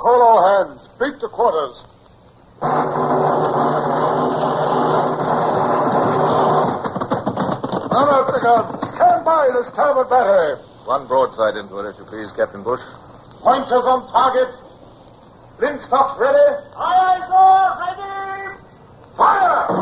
Call all hands. Beat to quarters. Run out the guns. Stand by the starboard battery. One broadside into it, if you please, Captain Bush. Pointers on target. Linstocks ready. Aye, aye, sir. Ready. Fire!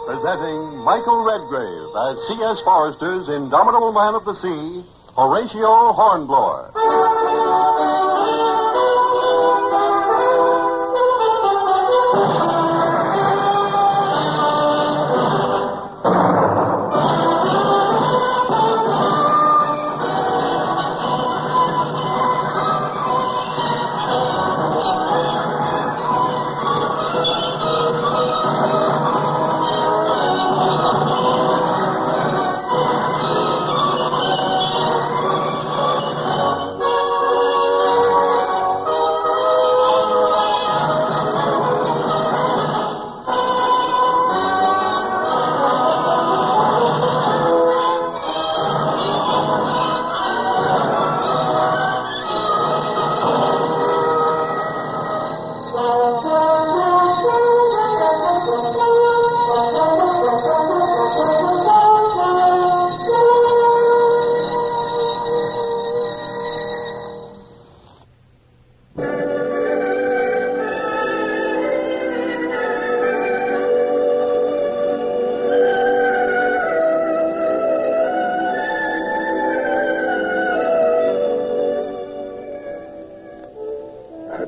Presenting Michael Redgrave as C.S. Forrester's indomitable man of the sea, Horatio Hornblower.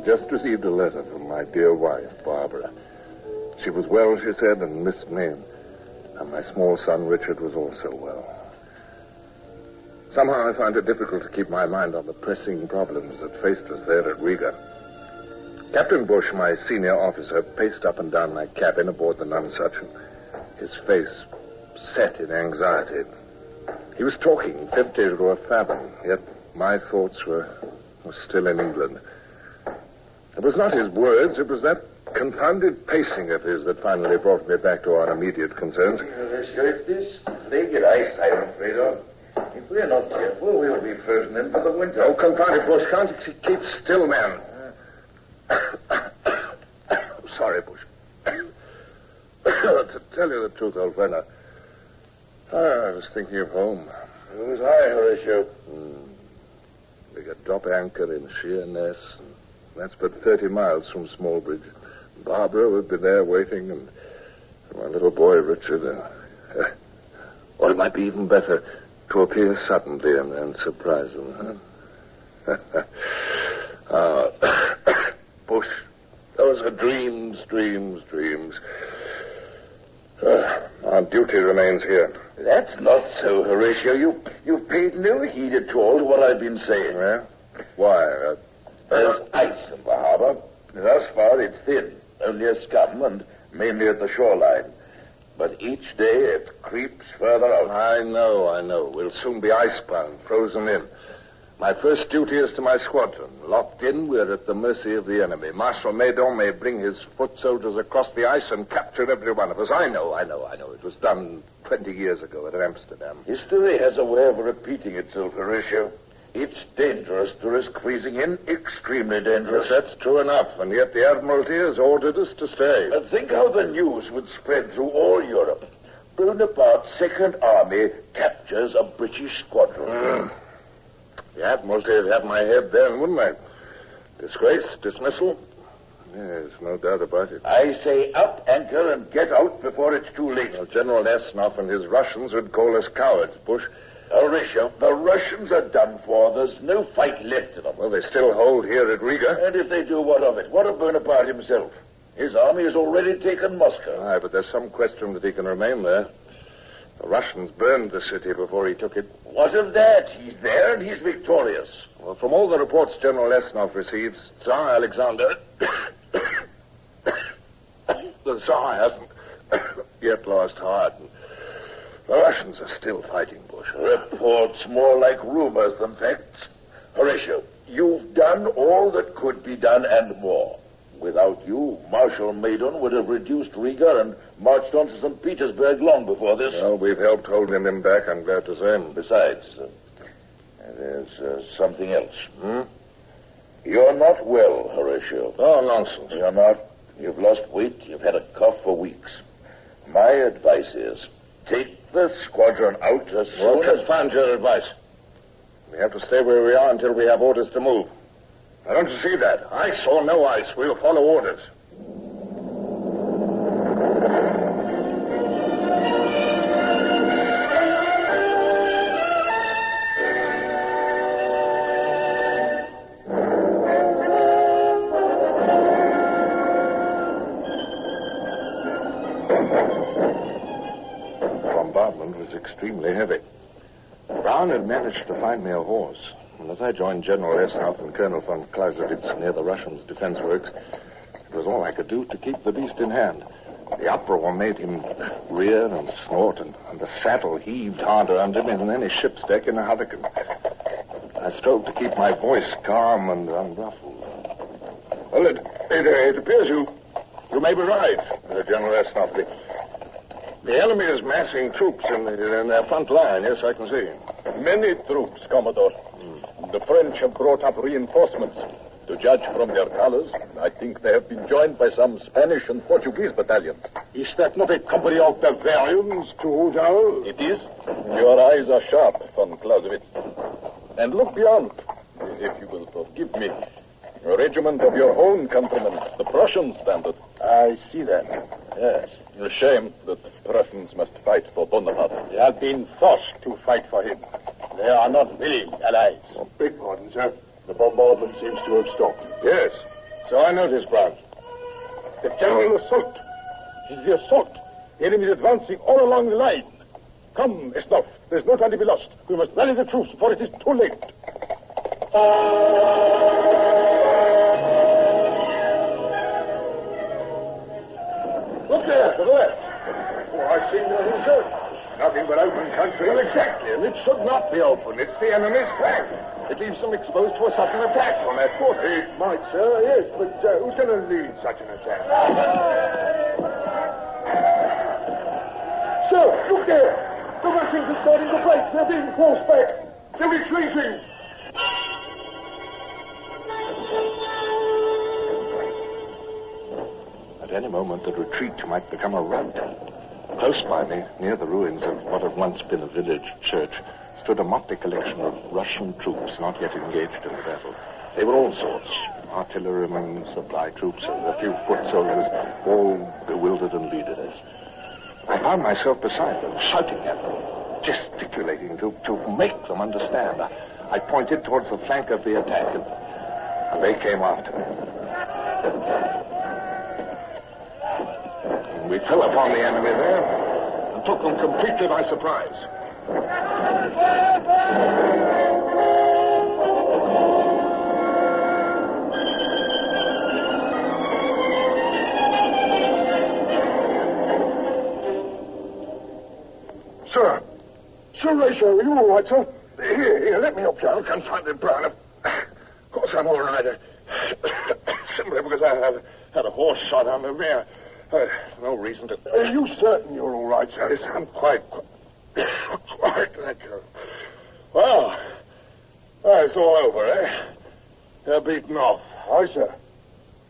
Just received a letter from my dear wife, Barbara. She was well, she said, and missed me. And my small son, Richard, was also well. Somehow I find it difficult to keep my mind on the pressing problems that faced us there at Riga. Captain Bush, my senior officer, paced up and down my cabin aboard the Nonsuch, and his face set in anxiety. He was talking 50 to a fathom, yet my thoughts were still in England. It was not his words, it was that confounded pacing of his that finally brought me back to our immediate concerns. It's this frigid ice, I'm afraid of. If we're not careful, we'll be frozen in for the winter. Oh, confound it, Bush. Can't you keep still, man? Sorry, Bush. To tell you the truth, old friend, I was thinking of home. So was I, Horatio. We could drop anchor in Sheerness, and that's but 30 miles from Smallbridge. Barbara would be there waiting, and my little boy, Richard. Or it might be even better to appear suddenly and surprise them. Bush, those are dreams. Our duty remains here. That's not so, Horatio. You've paid no heed at all to what I've been saying. Yeah? Why? There's ice in the harbor. Thus far, it's thin, only a scum, and mainly at the shoreline. But each day it creeps further out. I know. We'll soon be icebound, frozen in. My first duty is to my squadron. Locked in, we're at the mercy of the enemy. Marshal Maydon may bring his foot soldiers across the ice and capture every one of us. I know. It was done 20 years ago at Amsterdam. History has a way of repeating itself, Horatio. It's dangerous to risk freezing in, extremely dangerous. Yes, that's true enough, and yet the Admiralty has ordered us to stay. And think how the news would spread through all Europe. Bonaparte's Second Army captures a British squadron. The Admiralty would have my head then, wouldn't they? Disgrace, dismissal? Yes, no doubt about it. I say up anchor and get out before it's too late. Well, General Esnov and his Russians would call us cowards, Bush. Horatio, the Russians are done for. There's no fight left in them. Well, they still hold here at Riga. And if they do, what of it? What of Bonaparte himself? His army has already taken Moscow. Aye, but there's some question that he can remain there. The Russians burned the city before he took it. What of that? He's there and he's victorious. Well, from all the reports General Esnov receives, Tsar Alexander... the Tsar hasn't yet lost heart. The Russians are still fighting, Bush. Reports more like rumors than facts. Horatio, you've done all that could be done and more. Without you, Marshal Maydon would have reduced Riga and marched on to St. Petersburg long before this. Well, we've helped holding him back, I'm glad to say. Besides, there's something else. You're not well, Horatio. Oh, nonsense. You're not. You've lost weight. You've had a cough for weeks. My advice is, take the squadron out as soon as... Find your advice. We have to stay where we are until we have orders to move. Now, don't you see that? Ice or no ice, we'll follow orders. The bombardment was extremely heavy. Brown had managed to find me a horse. And as I joined General Esnaut and Colonel von Clausewitz near the Russians' defense works, it was all I could do to keep the beast in hand. The uproar made him rear and snort, and the saddle heaved harder under me than any ship's deck in a hurricane. I strove to keep my voice calm and unruffled. Well, it appears you may be right, General Esnaut. The enemy is massing troops in their front line, yes, I can see. Many troops, Commodore. The French have brought up reinforcements. To judge from their colors, I think they have been joined by some Spanish and Portuguese battalions. Is that not a company of Bavarians, Trudeau? It is. Your eyes are sharp, von Clausewitz. And look beyond, if you will forgive me. A regiment of your own countrymen, the Prussians, standard. I see that. Yes. A shame that Prussians must fight for Bonaparte. They have been forced to fight for him. They are not willing allies. Beg pardon, sir. The bombardment seems to have stopped. Yes. So I noticed, Brown. The general assault. It is the assault. The enemy is advancing all along the line. Come, Esnaut. There's no time to be lost. We must rally the troops before it is too late. Look there, to the left. Oh, I see nothing, sir. Nothing but open country. Well, exactly, and it should not be open. It's the enemy's flank. It leaves them exposed to a sudden attack from that quarter. It might, sir, yes, but who's going to lead such an attack? Sir, look there. The Russians are starting to break. They're being forced back. They're retreating. At any moment, the retreat might become a rout. Close by me, near the ruins of what had once been a village church, stood a motley collection of Russian troops not yet engaged in the battle. They were all sorts, artillerymen, supply troops, a few foot soldiers, all bewildered and leaderless. I found myself beside them, shouting at them, gesticulating to make them understand. I pointed towards the flank of the attack, and they came after me. We fell upon the enemy there and took them completely by surprise. Sir, Horatio, are you all right, sir? Here, let me help you. I'll confront it, Brown. Of course, I'm all right. Simply because I had a horse shot on the rear. No reason to... Are you certain you're all right, sir? Yes, I'm quite, thank you. Well, it's all over, eh? They're beaten off. Aye, sir.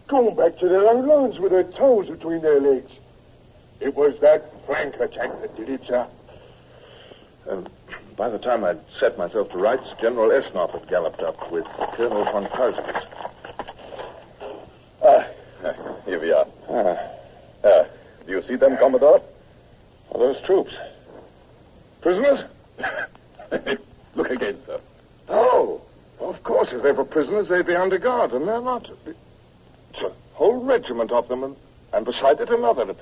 Gone back to their own lines with their toes between their legs. It was that flank attack that did it, sir. By the time I'd set myself to rights, General Esnaut had galloped up with Colonel von Clausewitz. Here we are. Do you see them, Commodore? Are those troops? Prisoners? Look again, sir. Oh, of course, if they were prisoners, they'd be under guard, and they're not. It's a whole regiment of them, and beside it another,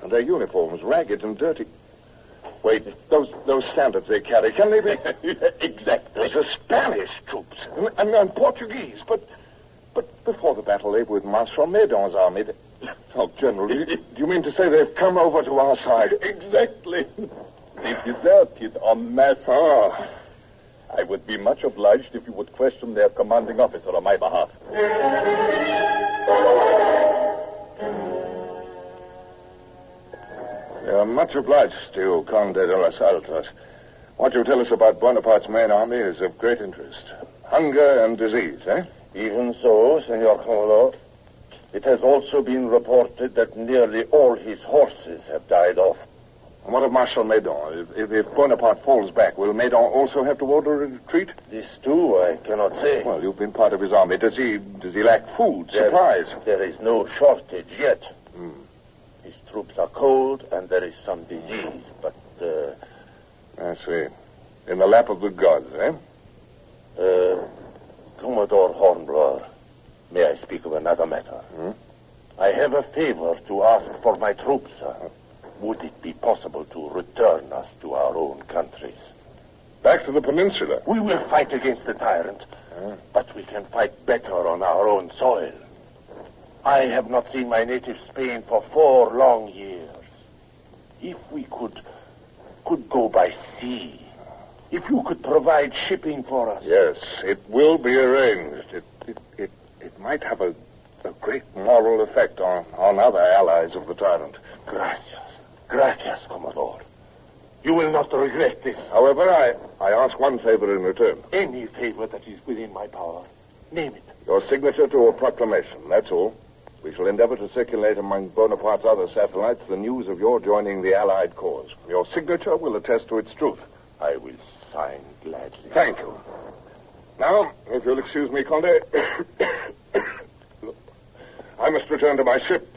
and their uniforms ragged and dirty. Wait, those standards they carry, can they be? Exactly. Those are Spanish troops, and Portuguese, but before the battle, they were with Marshal Maydon's army. Oh, General, do you mean to say they've come over to our side? Exactly. They deserted en masse. Ah. I would be much obliged if you would question their commanding officer on my behalf. We are much obliged to you, Conde de los Altos. What you tell us about Bonaparte's main army is of great interest. Hunger and disease, eh? Even so, Senor Commodore, it has also been reported that nearly all his horses have died off. And what of Marshal Meudon? If Bonaparte falls back, will Meudon also have to order a retreat? This, too, I cannot say. Well, you've been part of his army. Does he lack food, supplies? There is no shortage yet. Hmm. His troops are cold, and there is some disease, but... I see. In the lap of the gods, eh? Commodore Hornblower, may I speak of another matter? Hmm? I have a favor to ask for my troops, sir. Would it be possible to return us to our own countries? Back to the peninsula? We will fight against the tyrant, but we can fight better on our own soil. I have not seen my native Spain for 4 long years. If we could go by sea, if you could provide shipping for us. Yes, it will be arranged. It might have a great moral effect on other allies of the tyrant. Gracias, Commodore. You will not regret this. However, I ask one favor in return. Any favor that is within my power. Name it. Your signature to a proclamation, that's all. We shall endeavor to circulate among Bonaparte's other satellites the news of your joining the Allied cause. Your signature will attest to its truth. I will sign gladly. Thank you. Now, if you'll excuse me, Conde, I must return to my ship.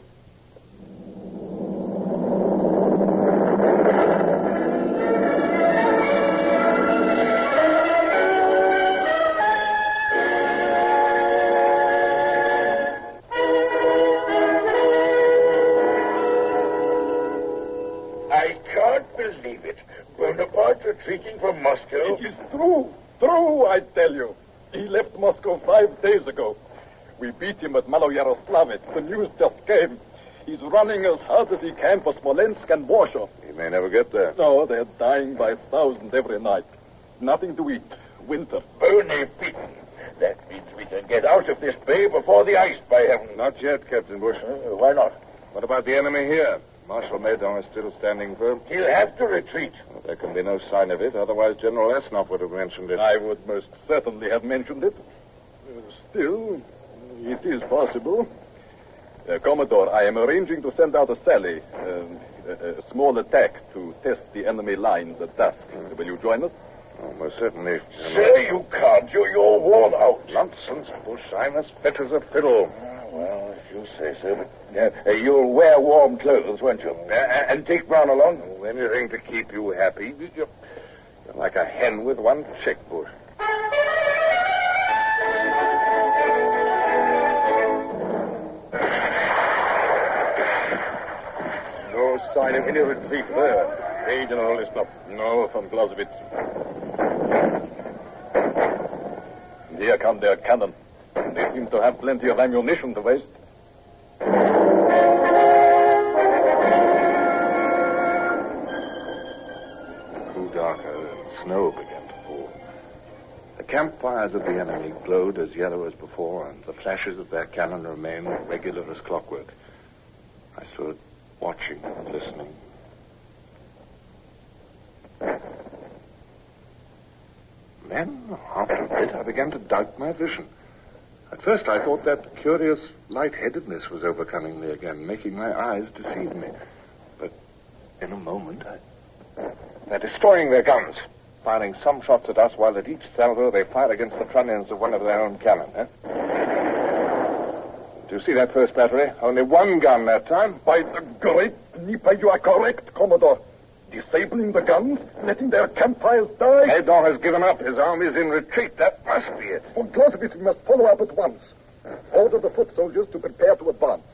Retreating from Moscow? It is true, I tell you. He left Moscow 5 days ago. We beat him at Maloyaroslavets. The news just came. He's running as hard as he can for Smolensk and Warsaw. He may never get there. No, they're dying by thousands every night. Nothing to eat. Winter. Only beaten. That means we can get out of this bay before the ice, by heaven. Not yet, Captain Bush. Why not? What about the enemy here? Marshal Meudon is still standing firm. He'll have to retreat. Well, there can be no sign of it. Otherwise, General Esnov would have mentioned it. I would most certainly have mentioned it. Still, it is possible. Commodore, I am arranging to send out a sally, a small attack to test the enemy lines at dusk. Will you join us? Oh, most certainly. Sir, you can't. You're worn out. Nonsense, Bush. I'm as fit as a fiddle. Well, if you say so, but you'll wear warm clothes, won't you? And take Brown along? Oh, anything to keep you happy. You're like a hen with one chick, Bush. No sign of any retreat there. Hey, General Esnov. No, from Clausewitz. And here come their cannon. They seem to have plenty of ammunition to waste. It grew darker and snow began to fall. The campfires of the enemy glowed as yellow as before, and the flashes of their cannon remained regular as clockwork. I stood watching and listening. Then, after a bit, I began to doubt my vision. At first, I thought that curious lightheadedness was overcoming me again, making my eyes deceive me. But in a moment, they're destroying their guns, firing some shots at us, while at each salvo they fire against the trunnions of one of their own cannon. Do you see that first battery? Only one gun that time. By the great Dnieper, you are correct, Commodore. Disabling the guns, letting their campfires die. Meudon has given up. His army's in retreat. That must be it. Von Clausewitz, we must follow up at once. Order the foot soldiers to prepare to advance.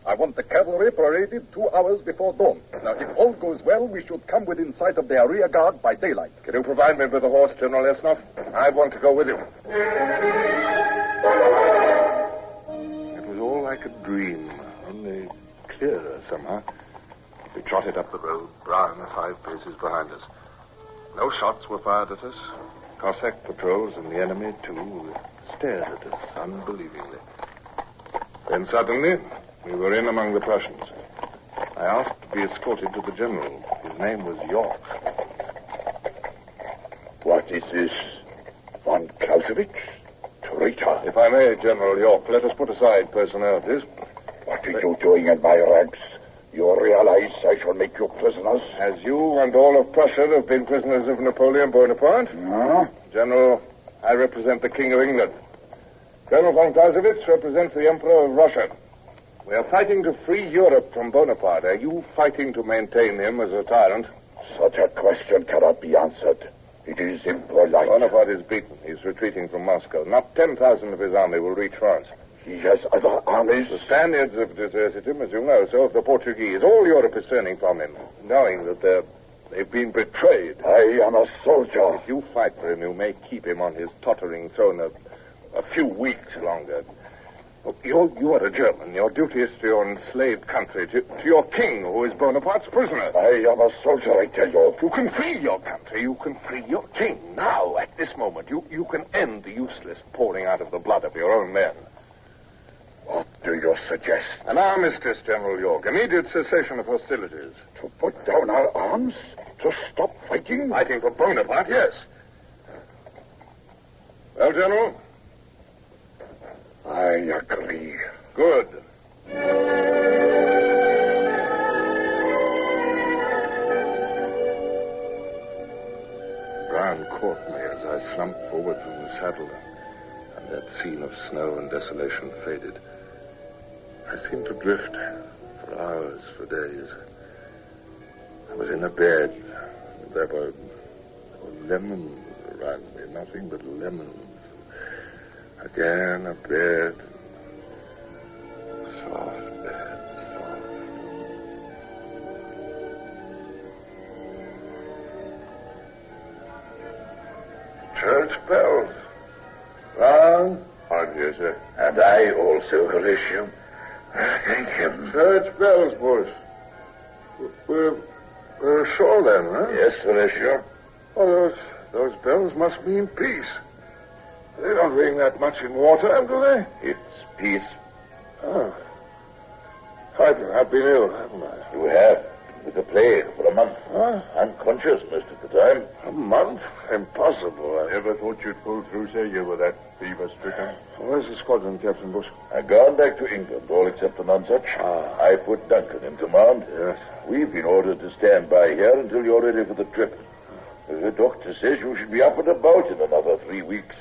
I want the cavalry paraded 2 hours before dawn. Now, if all goes well, we should come within sight of their rear guard by daylight. Can you provide me with a horse, General Esnov? I want to go with you. It was all like a dream, only clearer somehow. We trotted up the road, Brown 5 paces behind us. No shots were fired at us. Cossack patrols and the enemy, too, stared at us unbelievingly. Then suddenly, we were in among the Prussians. I asked to be escorted to the general. His name was York. What is this? Von Clausewitz? Traitor. If I may, General York, let us put aside personalities. What are you doing in my ranks? You realize I shall make you prisoners? As you and all of Prussia have been prisoners of Napoleon Bonaparte. No? General, I represent the King of England. Colonel von Clausewitz represents the Emperor of Russia. We are fighting to free Europe from Bonaparte. Are you fighting to maintain him as a tyrant? Such a question cannot be answered. It is impolite. Bonaparte is beaten. He's retreating from Moscow. Not 10,000 of his army will reach France. He has other armies. The Spaniards have deserted him, as you know, so have the Portuguese. All Europe is turning from him, knowing that they've been betrayed. I am a soldier. If you fight for him, you may keep him on his tottering throne a few weeks longer. Look, you are a German. Your duty is to your enslaved country, to your king, who is Bonaparte's prisoner. I am a soldier, I tell you. You can free your country. You can free your king. Now, at this moment, you can end the useless pouring out of the blood of your own men. What do you suggest? An armistice, General York. Immediate cessation of hostilities. To put down our arms? To stop fighting? Fighting for Bonaparte, yes. Well, General? I agree. Good. Brown caught me as I slumped forward from the saddle, and that scene of snow and desolation faded. I seemed to drift for hours, for days. I was in a bed. There were lemons around me, nothing but lemons. Again, a bed. Soft bed, soft. Church bells. Brown? Pardon you, sir. And I also, Horatio. Thank him. Church bells, Bush. We're ashore then, huh? Yes, Horatio. Oh, those bells must mean peace. They don't ring that much in wartime, do they? It's peace. Oh. I've been ill, haven't I? You have. With the plague for a month. Huh? Unconscious most of the time. A month? Impossible. I never thought you'd pull through, sir. You were that fever-stricken. Where's the squadron, Captain Bush? I've gone back to England, all except the nonsuch. I put Duncan in command. Yes. We've been ordered to stand by here until you're ready for the trip. The doctor says you should be up and about in another 3 weeks.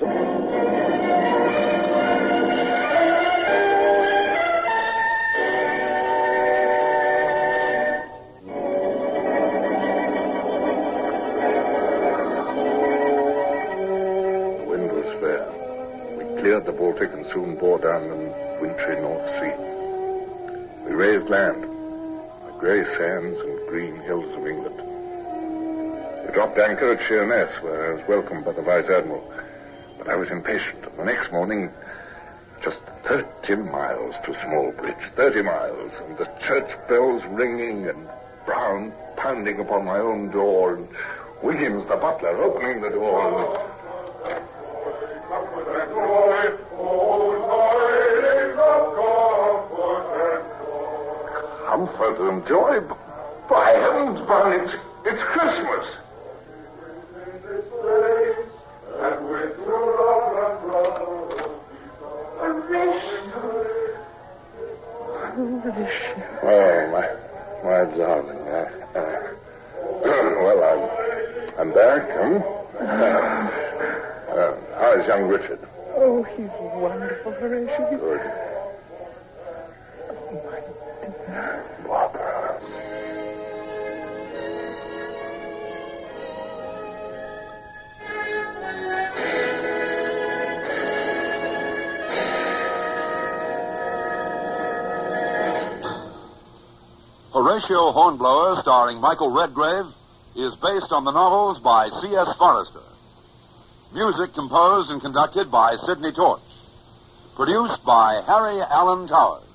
Cleared the Baltic and soon bore down the wintry North Sea. We raised land, the grey sands and green hills of England. We dropped anchor at Sheerness, where I was welcomed by the Vice Admiral. But I was impatient. The next morning, just 30 miles to Smallbridge, 30 miles, and the church bells ringing and Brown pounding upon my own door, and Williams, the butler, opening the door. Comfort and joy. By heavens, Brown, it's Christmas. Oh, my darling. Well, I'm back, how's young Richard? Oh, he's wonderful, Horatio. Good. Oh, my dear. Barbara. Horatio Hornblower, starring Michael Redgrave, is based on the novels by C.S. Forrester. Music composed and conducted by Sidney Torch. Produced by Harry Allen Towers.